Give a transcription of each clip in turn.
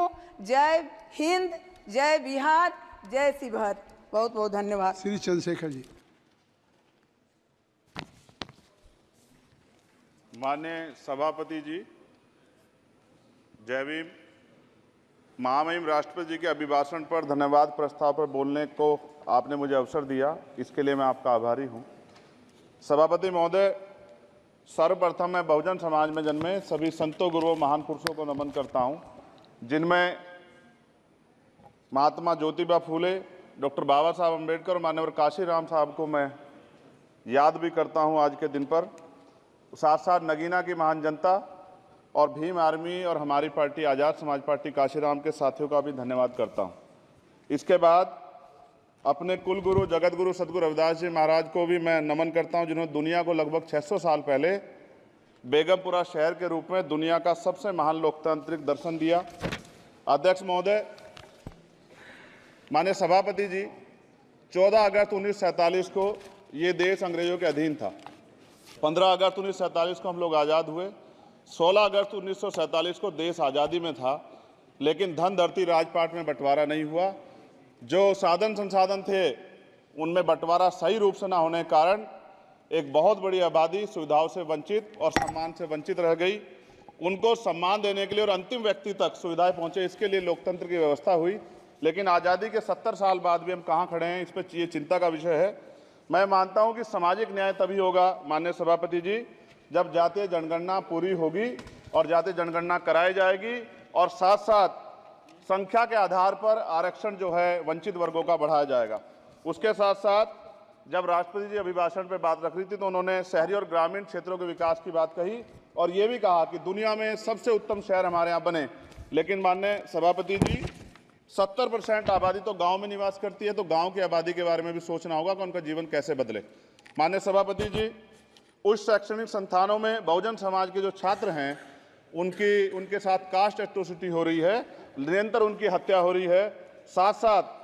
हूँ। जय हिंद, जय बिहार, जय शिवहर। बहुत बहुत धन्यवाद। श्री चंद्रशेखर जी। माननीय सभापति जी, जय भीम। महामहिम राष्ट्रपति जी के अभिभाषण पर धन्यवाद प्रस्ताव पर बोलने को आपने मुझे अवसर दिया, इसके लिए मैं आपका आभारी हूं। सभापति महोदय, सर्वप्रथम मैं बहुजन समाज में जन्मे सभी संतों, गुरुओं, महान पुरुषों को नमन करता हूं, जिनमें महात्मा ज्योतिबा फूले, डॉक्टर बाबा साहब अम्बेडकर और मान्यवर काशीराम साहब को मैं याद भी करता हूं आज के दिन पर। साथ साथ नगीना की महान जनता और भीम आर्मी और हमारी पार्टी आज़ाद समाज पार्टी काशीराम के साथियों का भी धन्यवाद करता हूं। इसके बाद अपने कुल गुरु जगत गुरु सदगुरु रविदास जी महाराज को भी मैं नमन करता हूं, जिन्होंने दुनिया को लगभग 600 साल पहले बेगमपुरा शहर के रूप में दुनिया का सबसे महान लोकतांत्रिक दर्शन दिया। अध्यक्ष महोदय, माननीय सभापति जी, 14 अगस्त 1947 को ये देश अंग्रेजों के अधीन था। 15 अगस्त 1947 को हम लोग आज़ाद हुए। 16 अगस्त 1947 को देश आज़ादी में था, लेकिन धन धरती राजपाट में बंटवारा नहीं हुआ। जो साधन संसाधन थे उनमें बंटवारा सही रूप से न होने के कारण एक बहुत बड़ी आबादी सुविधाओं से वंचित और सम्मान से वंचित रह गई। उनको सम्मान देने के लिए और अंतिम व्यक्ति तक सुविधाएं पहुंचे, इसके लिए लोकतंत्र की व्यवस्था हुई। लेकिन आज़ादी के 70 साल बाद भी हम कहाँ खड़े हैं, इस पर ये चिंता का विषय है। मैं मानता हूं कि सामाजिक न्याय तभी होगा माननीय सभापति जी, जब जातीय जनगणना पूरी होगी और जातीय जनगणना कराई जाएगी और साथ साथ संख्या के आधार पर आरक्षण जो है वंचित वर्गों का बढ़ाया जाएगा। उसके साथ साथ जब राष्ट्रपति जी अभिभाषण पर बात रख रही थी तो उन्होंने शहरी और ग्रामीण क्षेत्रों के विकास की बात कही और ये भी कहा कि दुनिया में सबसे उत्तम शहर हमारे यहाँ बने। लेकिन माननीय सभापति जी, 70% आबादी तो गांव में निवास करती है, तो गांव की आबादी के बारे में भी सोचना होगा कि उनका जीवन कैसे बदले। माननीय सभापति जी, उच्च शैक्षणिक संस्थानों में बहुजन समाज के जो छात्र हैं उनके साथ कास्ट एट्रोसिटी हो रही है, निरंतर उनकी हत्या हो रही है। साथ साथ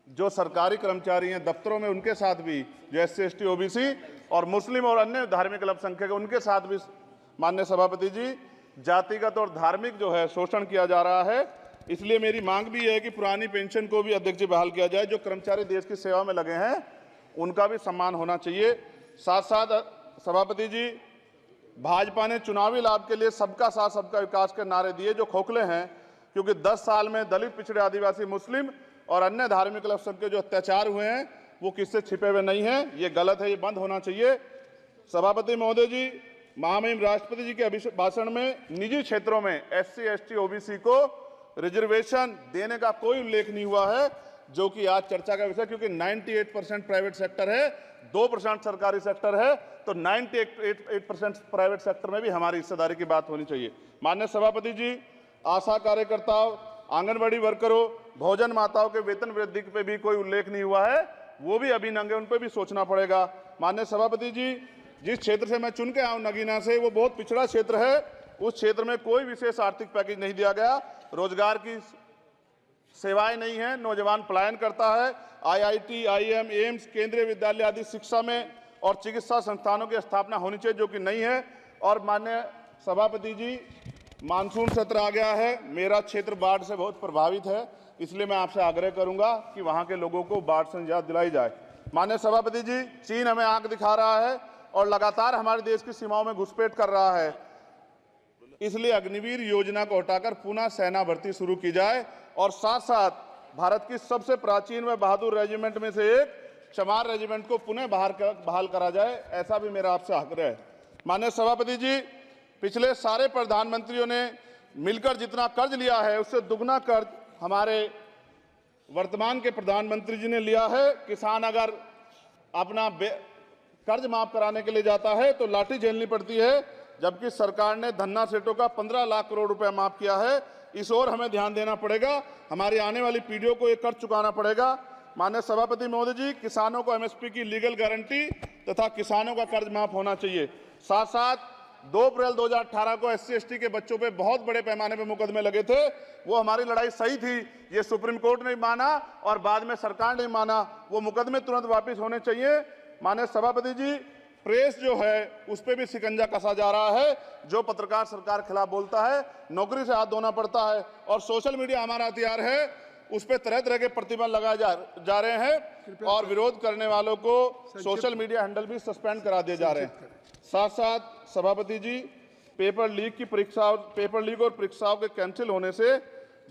जो सरकारी कर्मचारी हैं दफ्तरों में, उनके साथ भी जो SC ST OBC और मुस्लिम और अन्य धार्मिक अल्पसंख्यक, उनके साथ भी माननीय सभापति जी जातिगत और धार्मिक जो है शोषण किया जा रहा है। इसलिए मेरी मांग भी है कि पुरानी पेंशन को भी अध्यक्ष जी बहाल किया जाए। जो कर्मचारी देश की सेवा में लगे हैं उनका भी सम्मान होना चाहिए। साथ साथ सभापति जी, भाजपा ने चुनावी लाभ के लिए सबका साथ सबका विकास के नारे दिए जो खोखले हैं, क्योंकि 10 साल में दलित, पिछड़े, आदिवासी, मुस्लिम और अन्य धार्मिक अल्पसंख्यक जो अत्याचार हुए हैं वो किससे छिपे हुए नहीं हैं। ये गलत है, ये बंद होना चाहिए। सभापति महोदय जी, महामहिम राष्ट्रपति जी के अभिभाषण में निजी क्षेत्रों में SC ST OBC को रिजर्वेशन देने का कोई उल्लेख नहीं हुआ है, जो कि आज चर्चा का विषय, क्योंकि 98% प्राइवेट सेक्टर है, 2% सरकारी सेक्टर है, तो 98% प्राइवेट सेक्टर में भी हमारी हिस्सेदारी की बात होनी चाहिए। माननीय सभापति जी, आशा कार्यकर्ताओं, आंगनबाड़ी वर्करों, भोजन माताओं के वेतन वृद्धि पे भी कोई उल्लेख नहीं हुआ है, वो भी अभी नंगे, उन पर भी सोचना पड़ेगा। माननीय सभापति जी, जिस क्षेत्र से मैं चुन के आया हूं नगीना से, वो बहुत पिछड़ा क्षेत्र है। उस क्षेत्र में कोई विशेष आर्थिक पैकेज नहीं दिया गया, रोजगार की सेवाएं नहीं है, नौजवान पलायन करता है। IIT, IIM, एम्स, केंद्रीय विद्यालय आदि शिक्षा में और चिकित्सा संस्थानों की स्थापना होनी चाहिए, जो कि नहीं है। और माननीय सभापति जी, मानसून सत्र आ गया है, मेरा क्षेत्र बाढ़ से बहुत प्रभावित है, इसलिए मैं आपसे आग्रह करूंगा कि वहां के लोगों को बाढ़ से निजात दिलाई जाए। माननीय सभापति जी, चीन हमें आंख दिखा रहा है और लगातार हमारे देश की सीमाओं में घुसपैठ कर रहा है, इसलिए अग्निवीर योजना को हटाकर पुनः सेना भर्ती शुरू की जाए और साथ साथ भारत की सबसे प्राचीन व बहादुर रेजिमेंट में से एक चमार रेजिमेंट को पुनः बहाल करा जाए, ऐसा भी मेरा आपसे आग्रह है। माननीय सभापति जी, पिछले सारे प्रधानमंत्रियों ने मिलकर जितना कर्ज लिया है उससे दुगना कर्ज हमारे वर्तमान के प्रधानमंत्री जी ने लिया है। किसान अगर अपना कर्ज माफ कराने के लिए जाता है तो लाठी झेलनी पड़ती है, जबकि सरकार ने धन्ना सेठों का 15 लाख करोड़ रुपया माफ किया है। इस ओर हमें ध्यान देना पड़ेगा, हमारी आने वाली पीढ़ियों को ये कर्ज चुकाना पड़ेगा। माननीय सभापति महोदय जी, किसानों को MSP की लीगल गारंटी तथा किसानों का कर्ज माफ होना चाहिए। साथ साथ 2 अप्रैल 2018 को SC ST के बच्चों पे बहुत बड़े पैमाने पे मुकदमे लगे थे, वो हमारी लड़ाई सही थी, ये सुप्रीम कोर्ट ने माना और बाद में सरकार ने माना, वो मुकदमे तुरंत वापस होने चाहिए। माननीय सभापति जी, प्रेस जो है उस पर भी शिकंजा कसा जा रहा है। जो पत्रकार सरकार खिलाफ बोलता है नौकरी से हाथ धोना पड़ता है, और सोशल मीडिया हमारा हथियार है, उस पर तरह तरह के प्रतिबंध लगाए जा रहे हैं और विरोध करने वालों को सोशल मीडिया हैंडल भी सस्पेंड करा दिए जा रहे हैं। साथ साथ सभापति जी, पेपर लीक और परीक्षाओं के कैंसिल होने से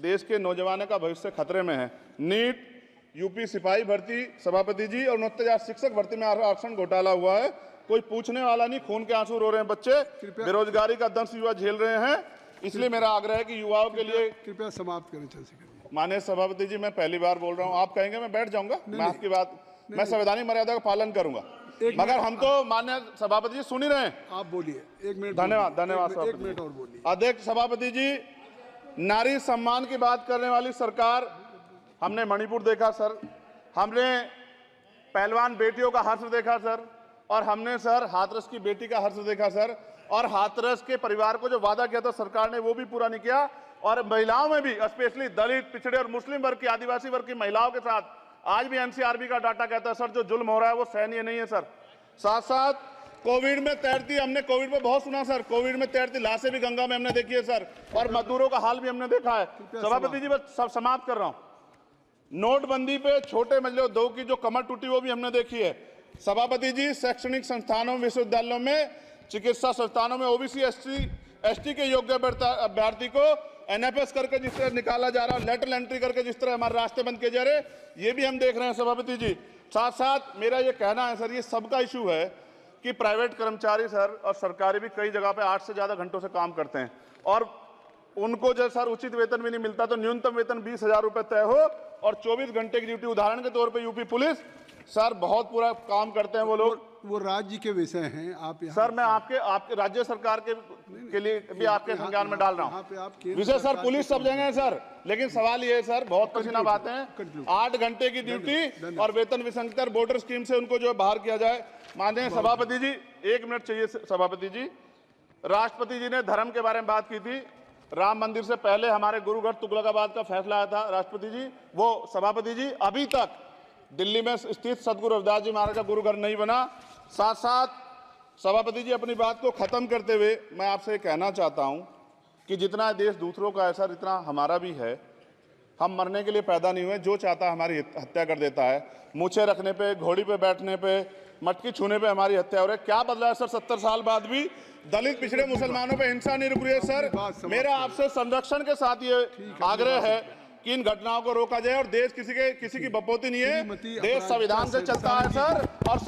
देश के नौजवानों का भविष्य खतरे में है। नीट, यूपी सिपाही भर्ती सभापति जी और 69,000 शिक्षक भर्ती में आरक्षण घोटाला हुआ है, कोई पूछने वाला नहीं, खून के आंसू रो रहे हैं बच्चे, बेरोजगारी का दंश युवा झेल रहे हैं। इसलिए मेरा आग्रह है कि युवाओं के लिए कृपया समाप्त करें चंद्रशेखर। माननीय सभापति जी, मैं पहली बार बोल रहा हूं, आप कहेंगे मैं बैठ जाऊंगा, मैं आपकी बात, मैं संवैधानिक मर्यादा का पालन करूंगा, मगर हम तो माननीय सभापति जी सुन ही रहे हैं। आप बोलिए, 1 मिनट। धन्यवाद। एक मिनट और बोलिए। अध्यक्ष सभापति जी, नारी सम्मान की बात करने वाली सरकार, हमने मणिपुर देखा सर, हमने पहलवान बेटियों का हर्ष देखा सर, और हमने सर हाथरस की बेटी का हर्ष देखा सर, और हाथरस के परिवार को जो वादा किया था सरकार ने वो भी पूरा नहीं किया। और महिलाओं में भी, स्पेशली दलित, पिछड़े और मुस्लिम वर्ग की, आदिवासी वर्ग की महिलाओं के साथ आज भी एनसीआरबी का डाटा कहता है सर जो जुल्म हो रहा है वो सहनीय नहीं है सर। साथ साथ कोविड में तैरती, हमने कोविड में बहुत सुना सर, कोविड में तैरती लाशें भी गंगा में हमने देखी है सर, और मजदूरों का हाल भी हमने देखा है। सभापति जी, बस सब समाप्त कर रहा हूं। नोटबंदी पे छोटे मझले उद्योग की जो कमर टूटी वो भी हमने देखी है। सभापति जी, शैक्षणिक संस्थानों, विश्वविद्यालयों में, चिकित्सा संस्थानों में ओबीसी एसटी के योग्य अभ्यर्थी को एनएफएस करके जिस तरह निकाला जा रहा है, लेटरल एंट्री करके जिस तरह हमारे रास्ते बंद किए जा रहे, ये भी हम देख रहे हैं सभापति जी। साथ साथ मेरा ये कहना है सर, ये सबका इशू है कि प्राइवेट कर्मचारी सर और सरकारी भी कई जगह पे 8 से ज्यादा घंटों से काम करते हैं, और उनको जो सर उचित वेतन भी नहीं मिलता, तो न्यूनतम वेतन 20,000 रुपए तय हो और 24 घंटे की ड्यूटी। उदाहरण के तौर पे यूपी पुलिस सर बहुत पूरा काम करते हैं वो लोग। वो राज्य के विषय हैं, आप यहाँ सर मैं आपके राज्य सरकार के लिए भी आपके संज्ञान में डाल रहा हूँ विषय सर। पुलिस सब जगह है सर, लेकिन सवाल ये है सर, बहुत पसीना बातें हैं, 8 घंटे की ड्यूटी और वेतन विसंगति, वोटर स्कीम से उनको जो बाहर किया जाए। माननीय सभापति जी, 1 मिनट चाहिए सभापति जी। राष्ट्रपति जी ने धर्म के बारे में बात की थी, राम मंदिर से पहले हमारे गुरुगढ़ तुगलकाबाद का फैसला आया था राष्ट्रपति जी, वो सभापति जी अभी तक दिल्ली में स्थित सदगुरु रविदास जी महाराज का गुरुघर नहीं बना। साथ साथ सभापति जी, अपनी बात को खत्म करते हुए मैं आपसे कहना चाहता हूं कि जितना देश दूसरों का है सर, इतना हमारा भी है। हम मरने के लिए पैदा नहीं हुए, जो चाहता है हमारी हत्या कर देता है। मूछे रखने पे, घोड़ी पे बैठने पे, मटकी छूने पे हमारी हत्या हो रही है। क्या बदला है सर 70 साल बाद भी? दलित, पिछड़े, मुसलमानों पे हिंसा नहीं रुक रही है सर। मेरा आपसे संरक्षण के साथ ये आग्रह है कि इन घटनाओं को रोका जाए, और देश किसी की बपोती नहीं है, देश संविधान से चलता है सर, और